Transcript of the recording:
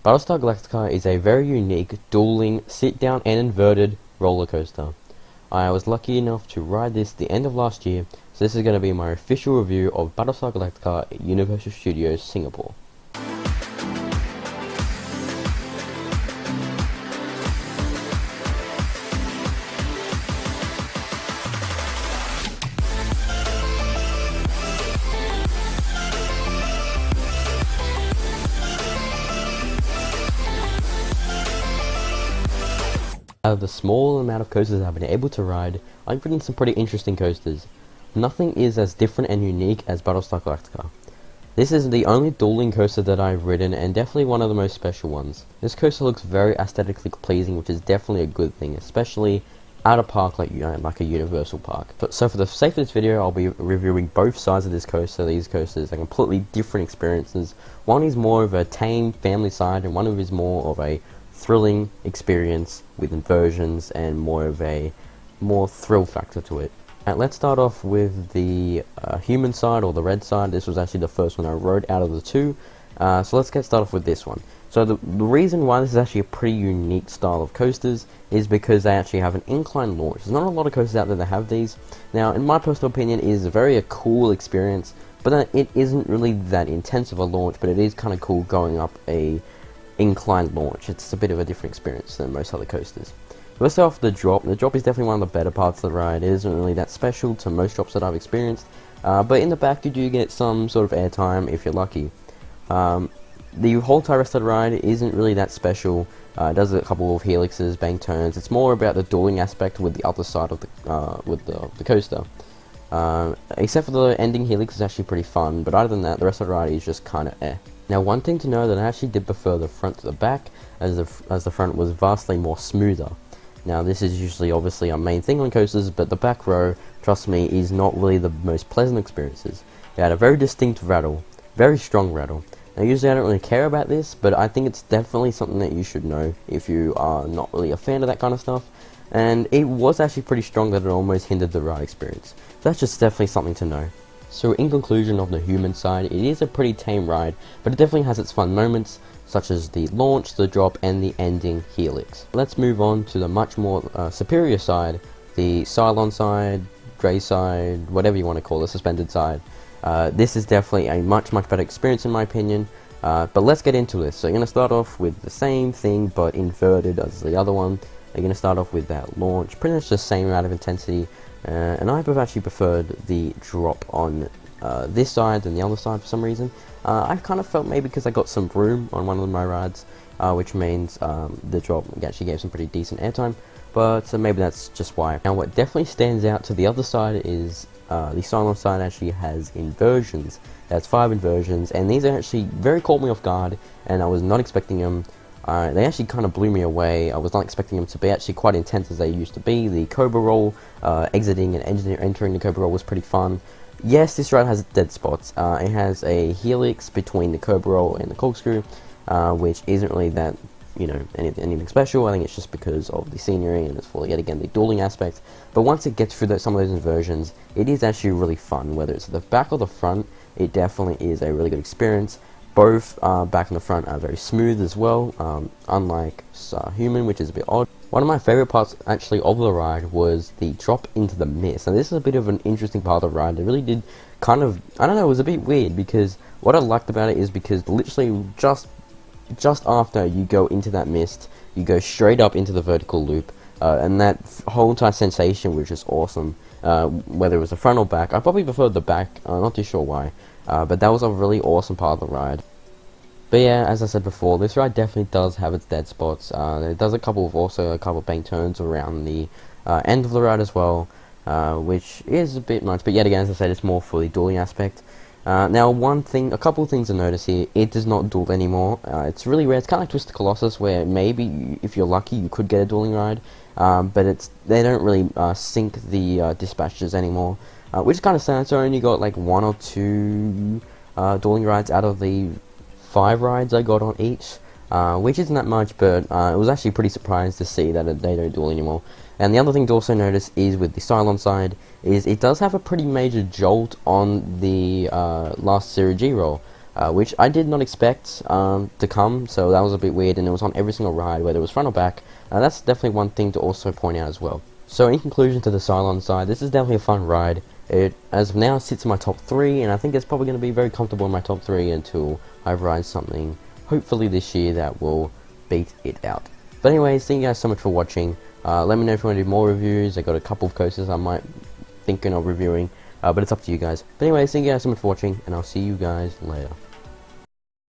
Battlestar Galactica is a very unique, dueling, sit-down and inverted roller coaster. I was lucky enough to ride this the end of last year, so this is going to be my official review of Battlestar Galactica at Universal Studios Singapore. Out of the small amount of coasters I've been able to ride, I've ridden some pretty interesting coasters. Nothing is as different and unique as Battlestar Galactica. This is the only dueling coaster that I've ridden, and definitely one of the most special ones. This coaster looks very aesthetically pleasing, which is definitely a good thing, especially at a park like a Universal park. So for the sake of this video, I'll be reviewing both sides of this coaster. These coasters are completely different experiences. One is more of a tame family side, and one is more of a thrilling experience with inversions and more of a thrill factor to it. And let's start off with the human side, or the red side. This was actually the first one I rode out of the two, so let's get started off with this one. So the reason why this is actually a pretty unique style of coasters is because they actually have an incline launch. There's not a lot of coasters out there that have these. Now, in my personal opinion, it is a cool experience, but it isn't really that intense of a launch, but it is kind of cool going up a inclined launch. It's a bit of a different experience than most other coasters. Let's start off with the drop. The drop is definitely one of the better parts of the ride. It isn't really that special to most drops that I've experienced, but in the back you do get some sort of airtime if you're lucky. The whole entire rest of the ride isn't really that special. It does a couple of helixes, bank turns. It's more about the dueling aspect with the other side of the coaster. Except for the ending helix is actually pretty fun, but other than that, the rest of the ride is just kind of eh. Now, one thing to know that I actually did prefer the front to the back, as the front was vastly more smoother. Now, this is usually obviously our main thing on coasters, but the back row, trust me, is not really the most pleasant experiences. It had a very distinct rattle, very strong rattle. Now, usually I don't really care about this, but I think it's definitely something that you should know if you are not really a fan of that kind of stuff. And it was actually pretty strong that it almost hindered the ride experience. That's just definitely something to know. So in conclusion, of the human side, it is a pretty tame ride, but it definitely has its fun moments, such as the launch, the drop, and the ending helix. Let's move on to the much more superior side, the Cylon side, Grey side, whatever you want to call the suspended side. This is definitely a much better experience in my opinion, but let's get into this. So you're going to start off with the same thing, but inverted as the other one. You're going to start off with that launch, pretty much the same amount of intensity. And I've actually preferred the drop on this side than the other side for some reason. I kind of felt maybe because I got some room on one of my rides, which means the drop actually gave some pretty decent airtime, but maybe that's just why. Now, what definitely stands out to the other side is the Cylon side actually has inversions. It has 5 inversions, and these are actually very caught me off guard, and I was not expecting them. They actually kind of blew me away. I was not expecting them to be actually quite intense as they used to be. The Cobra roll, exiting and entering the Cobra roll was pretty fun. Yes, this ride has dead spots. It has a helix between the Cobra roll and the corkscrew, which isn't really that, anything special. I think it's just because of the scenery and it's for, yet again, the dueling aspect. But once it gets through some of those inversions, it is actually really fun. Whether it's the back or the front, it definitely is a really good experience. Both back and the front are very smooth as well, unlike human, which is a bit odd. One of my favourite parts actually of the ride was the drop into the mist. And this is a bit of an interesting part of the ride. It really did kind of, I don't know, it was a bit weird, because what I liked about it is because literally just after you go into that mist, you go straight up into the vertical loop, and that whole entire sensation was just awesome. Whether it was the front or back, I probably preferred the back, not too sure why. But that was a really awesome part of the ride. But yeah, as I said before, this ride definitely does have its dead spots. It does also a couple of bank turns around the end of the ride as well, which is a bit much. But yet again, as I said, it's more for the dueling aspect. Now, a couple of things to notice here: it does not duel anymore. It's really rare. It's kind of like Twisted Colossus, where maybe if you're lucky, you could get a dueling ride, but they don't really sync the dispatches anymore. Which is kind of sad. So I only got like 1 or 2 dueling rides out of the 5 rides I got on each, which isn't that much, but it was actually pretty surprised to see that they don't duel anymore. And the other thing to also notice is with the Cylon side, is it does have a pretty major jolt on the last Zero G roll. which I did not expect to come, so that was a bit weird, and it was on every single ride, whether it was front or back. That's definitely one thing to also point out as well. So in conclusion to the Cylon side, this is definitely a fun ride. It, as of now, sits in my top 3, and I think it's probably going to be very comfortable in my top 3 until I ride something, hopefully this year, that will beat it out. But anyways, thank you guys so much for watching. Let me know if you want to do more reviews. I got a couple of coasters I might thinking of reviewing, but it's up to you guys. But anyways, thank you guys so much for watching, and I'll see you guys later.